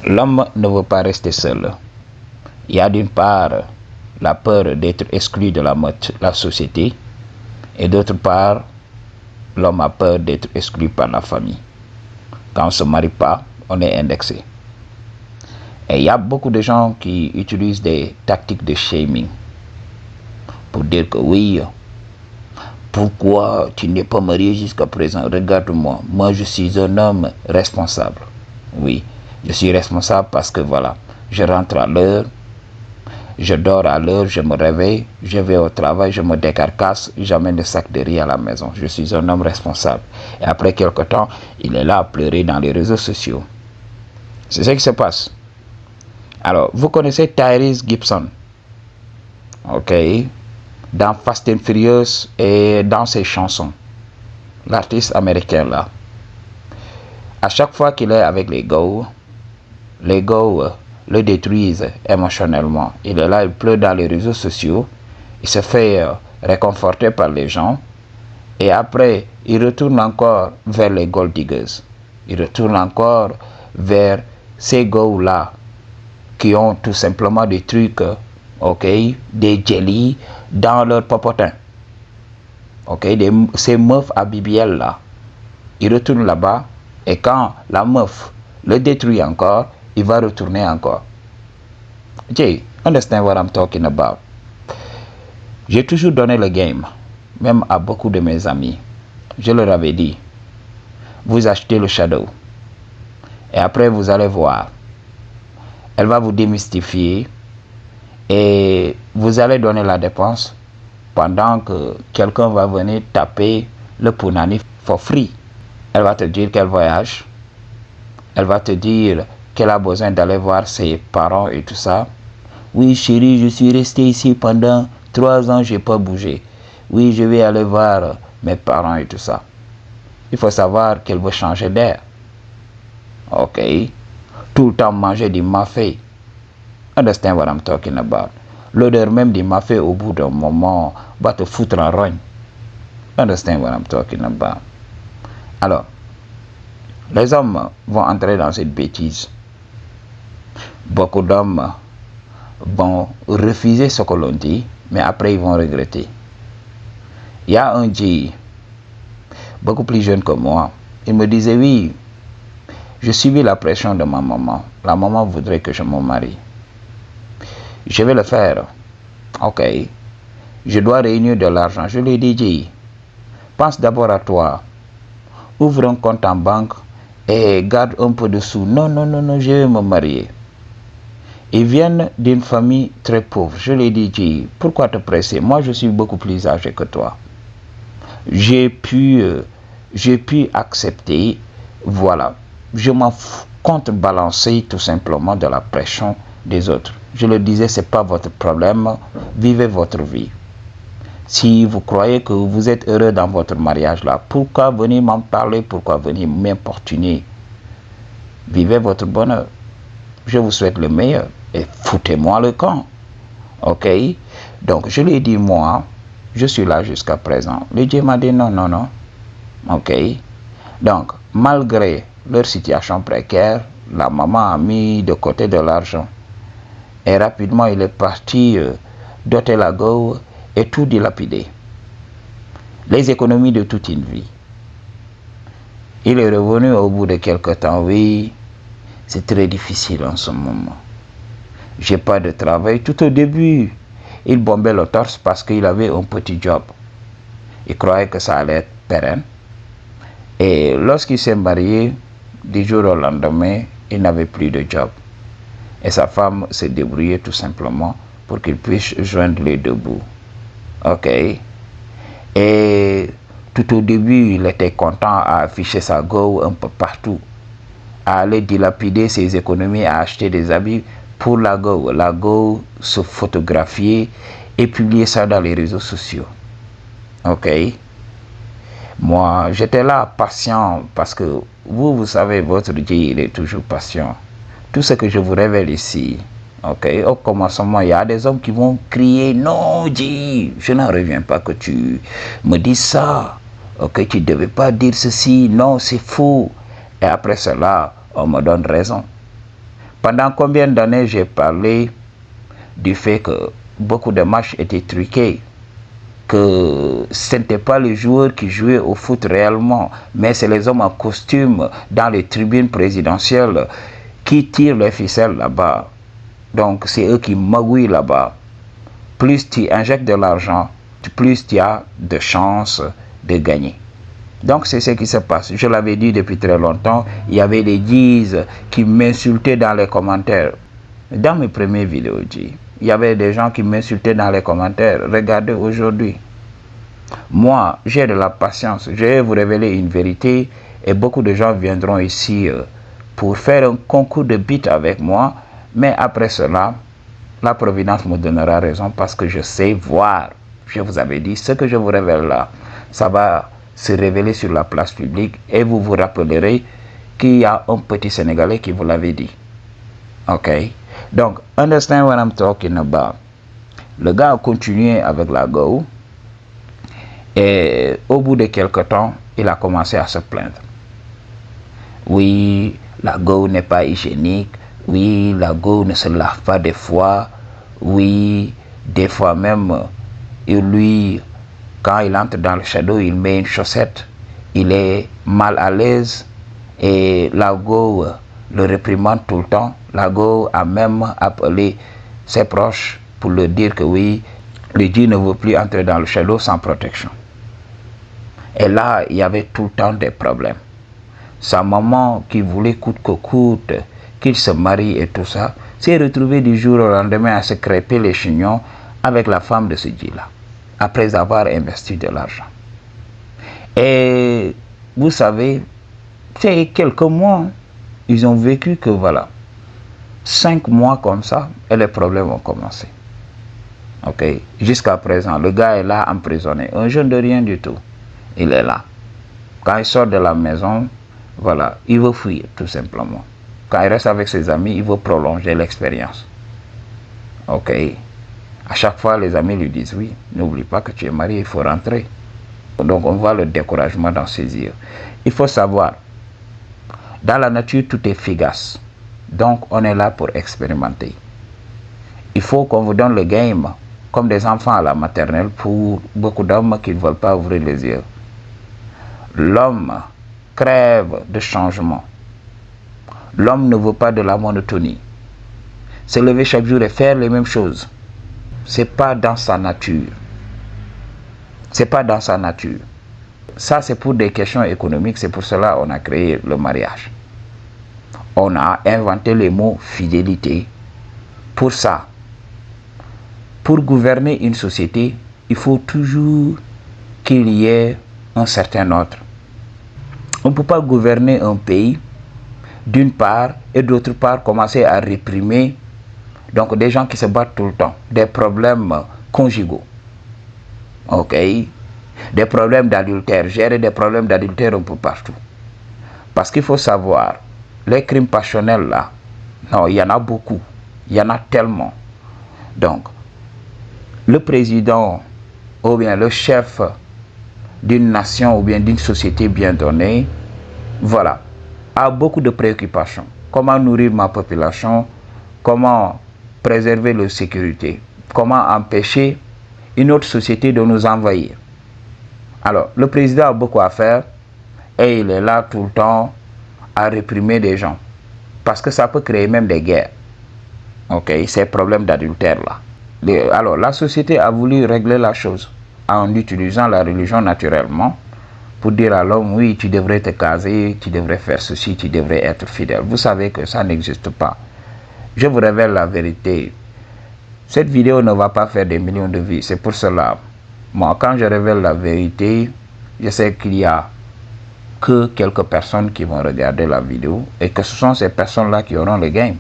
L'homme ne veut pas rester seul. Il y a d'une part la peur d'être exclu de la société et d'autre part, l'homme a peur d'être exclu par la famille. Quand on ne se marie pas, on est indexé. Et il y a beaucoup de gens qui utilisent des tactiques de shaming pour dire que oui, pourquoi tu n'es pas marié jusqu'à présent? Regarde-moi, moi je suis un homme responsable. Oui, je suis responsable parce que voilà, je rentre à l'heure, je dors à l'heure, je me réveille, je vais au travail, je me décarcasse, j'amène le sac de riz à la maison. Je suis un homme responsable. Et après quelque temps, il est là à pleurer dans les réseaux sociaux. C'est ce qui se passe. Alors, vous connaissez Tyrese Gibson, ok, dans Fast and Furious et dans ses chansons. L'artiste américain là. À chaque fois qu'il est avec les gars le détruisent émotionnellement. Il est là, il pleure dans les réseaux sociaux, il se fait réconforter par les gens et après, il retourne encore vers les gold diggers. Il retourne encore vers ces gars-là qui ont tout simplement des trucs, ok, des jelly dans leur popotin. Ok, ces meufs à BBL là. Il retourne là-bas et quand la meuf le détruit encore, il va retourner encore. Jay, understand what I'm talking about? J'ai toujours donné le game, même à beaucoup de mes amis. Je leur avais dit, vous achetez le shadow et après vous allez voir. Elle va vous démystifier et vous allez donner la dépense pendant que quelqu'un va venir taper le punani for free. Elle va te dire qu'elle voyage. Elle va te dire qu'elle a besoin d'aller voir ses parents et tout ça. Oui chérie, je suis resté ici pendant 3 ans, j'ai pas bougé. Oui, je vais aller voir mes parents et tout ça. Il faut savoir qu'elle veut changer d'air. Ok. Tout le temps manger du mafé. Understand what I'm talking about? L'odeur même du mafé au bout d'un moment va te foutre en rogne. Understand what I'm talking about? Alors, les hommes vont entrer dans cette bêtise. Beaucoup d'hommes vont refuser ce que l'on dit, mais après ils vont regretter. Il y a un G, beaucoup plus jeune que moi, il me disait oui, je subis la pression de ma maman. La maman voudrait que je me marie. Je vais le faire. Ok. Je dois réunir de l'argent. Je lui ai dit, pense d'abord à toi. Ouvre un compte en banque et garde un peu de sous. Non, je vais me marier. Ils viennent d'une famille très pauvre. Je lui ai dit, pourquoi te presser? Moi, je suis beaucoup plus âgé que toi. J'ai pu accepter, voilà. Je m'en contrebalancer tout simplement de la pression des autres. Je le disais, c'est pas votre problème, vivez votre vie. Si vous croyez que vous êtes heureux dans votre mariage là, pourquoi venir m'en parler, pourquoi venir m'importuner? Vivez votre bonheur. Je vous souhaite le meilleur et foutez-moi le camp. Ok? Donc je lui ai dit, moi, je suis là jusqu'à présent. Le Dieu m'a dit non. Ok? Donc, malgré leur situation précaire, la maman a mis de côté de l'argent. Et rapidement, il est parti doter la go et tout dilapider. Les économies de toute une vie. Il est revenu au bout de quelques temps. Oui, c'est très difficile en ce moment. J'ai pas de travail. Tout au début, il bombait le torse parce qu'il avait un petit job. Il croyait que ça allait être pérenne. Et lorsqu'il s'est marié, du jour au lendemain, il n'avait plus de job. Et sa femme s'est débrouillée tout simplement pour qu'il puisse joindre les deux bouts. Ok. Et tout au début, il était content à afficher sa go un peu partout, à aller dilapider ses économies, à acheter des habits pour la go se photographier et publier ça dans les réseaux sociaux. Ok. Moi, j'étais là, patient, parce que vous savez, votre Dieu, il est toujours patient. Tout ce que je vous révèle ici, ok, au commencement, il y a des hommes qui vont crier, non, Dieu, je n'en reviens pas que tu me dises ça, ok, tu ne devais pas dire ceci, non, c'est faux. Et après cela, on me donne raison. Pendant combien d'années j'ai parlé du fait que beaucoup de matchs étaient truqués, que ce n'était pas les joueurs qui jouaient au foot réellement, mais c'est les hommes en costume dans les tribunes présidentielles qui tirent les ficelles là-bas. Donc c'est eux qui magouillent là-bas. Plus tu injectes de l'argent, plus tu as de chances de gagner. Donc c'est ce qui se passe. Je l'avais dit depuis très longtemps, il y avait des guises qui m'insultaient dans les commentaires. Dans mes premières vidéos, il y avait des gens qui m'insultaient dans les commentaires. Regardez aujourd'hui. Moi, j'ai de la patience. Je vais vous révéler une vérité et beaucoup de gens viendront ici pour faire un concours de beat avec moi. Mais après cela, la Providence me donnera raison parce que je sais voir. Je vous avais dit, ce que je vous révèle là, ça va se révéler sur la place publique et vous vous rappellerez qu'il y a un petit Sénégalais qui vous l'avait dit. Ok? Donc, understand what I'm talking about. Le gars a continué avec la go et au bout de quelques temps, il a commencé à se plaindre. Oui, la go n'est pas hygiénique. Oui, la go ne se lave pas des fois. Oui, des fois même, lui, quand il entre dans le shadow, il met une chaussette. Il est mal à l'aise et la go le réprimande tout le temps. La go a même appelé ses proches pour leur dire que oui, le Dieu ne veut plus entrer dans le shadow sans protection. Et là, il y avait tout le temps des problèmes. Sa maman qui voulait coûte que coûte qu'il se marie et tout ça, s'est retrouvée du jour au lendemain à se crêper les chignons avec la femme de ce Dieu-là, après avoir investi de l'argent. Et vous savez, c'est quelques mois, ils ont vécu que voilà, 5 mois comme ça, et les problèmes ont commencé. Ok, jusqu'à présent, le gars est là emprisonné, un jeune de rien du tout, il est là. Quand il sort de la maison, voilà, il veut fuir tout simplement. Quand il reste avec ses amis, il veut prolonger l'expérience. Ok, à chaque fois, les amis lui disent oui, n'oublie pas que tu es marié, il faut rentrer. Donc on voit le découragement dans ses yeux. Il faut savoir, dans la nature, tout est fugace. Donc on est là pour expérimenter. Il faut qu'on vous donne le game comme des enfants à la maternelle pour beaucoup d'hommes qui ne veulent pas ouvrir les yeux. L'homme crève de changement. L'homme ne veut pas de la monotonie. Se lever chaque jour et faire les mêmes choses, c'est pas dans sa nature. C'est pas dans sa nature. Ça, c'est pour des questions économiques. C'est pour cela qu'on a créé le mariage. On a inventé le mot fidélité pour ça. Pour gouverner une société, il faut toujours qu'il y ait un certain ordre. On ne peut pas gouverner un pays d'une part et d'autre part commencer à réprimer donc des gens qui se battent tout le temps, des problèmes conjugaux. Ok, des problèmes d'adultère, gérer des problèmes d'adultère un peu partout. Parce qu'il faut savoir, les crimes passionnels là, non, il y en a beaucoup, il y en a tellement. Donc, le président ou bien le chef d'une nation ou bien d'une société bien donnée, voilà, a beaucoup de préoccupations. Comment nourrir ma population, comment préserver leur sécurité, comment empêcher une autre société de nous envahir. Alors, le président a beaucoup à faire et il est là tout le temps à réprimer des gens. Parce que ça peut créer même des guerres. Ok, ces problèmes d'adultère là. Alors, la société a voulu régler la chose en utilisant la religion naturellement pour dire à l'homme, oui, tu devrais te caser, tu devrais faire ceci, tu devrais être fidèle. Vous savez que ça n'existe pas. Je vous révèle la vérité. Cette vidéo ne va pas faire des millions de vues. C'est pour cela, moi, quand je révèle la vérité, je sais qu'il y a que quelques personnes qui vont regarder la vidéo et que ce sont ces personnes-là qui auront le game.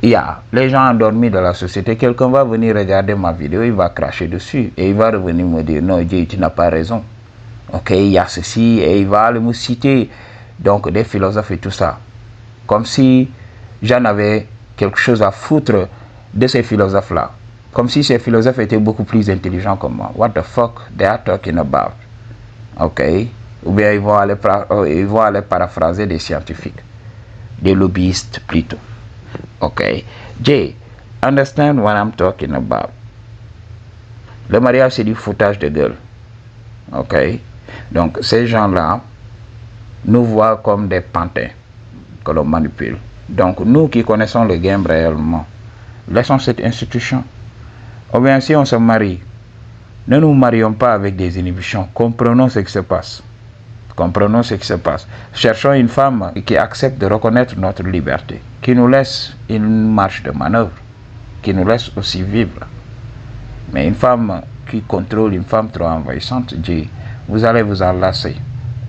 Il y a les gens endormis de la société. Quelqu'un va venir regarder ma vidéo, il va cracher dessus et il va revenir me dire, non, Dieu, tu n'as pas raison. Ok, il y a ceci et il va aller me citer donc des philosophes et tout ça. Comme si j'en avais quelque chose à foutre de ces philosophes-là. Comme si ces philosophes étaient beaucoup plus intelligents que moi. What the fuck they are talking about? Ok, ou bien ils vont aller paraphraser des scientifiques, des lobbyistes plutôt. Okay. Jay, understand what I'm talking about. Le mariage, c'est du foutage de gueule. Ok. Donc, ces gens-là nous voient comme des pantins que l'on manipule. Donc, nous qui connaissons le game réellement, laissons cette institution. Ou bien, si on se marie, ne nous marions pas avec des inhibitions. Comprenons ce qui se passe. Comprenons ce qui se passe. Cherchons une femme qui accepte de reconnaître notre liberté, qui nous laisse une marge de manœuvre, qui nous laisse aussi vivre. Mais une femme qui contrôle, une femme trop envahissante, dit, vous allez vous en lasser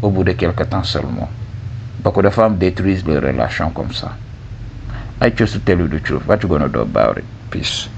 au bout de quelques temps seulement. Beaucoup de femmes détruisent leurs relations comme ça. I choose to tell you the truth. What you gonna do about it? Peace.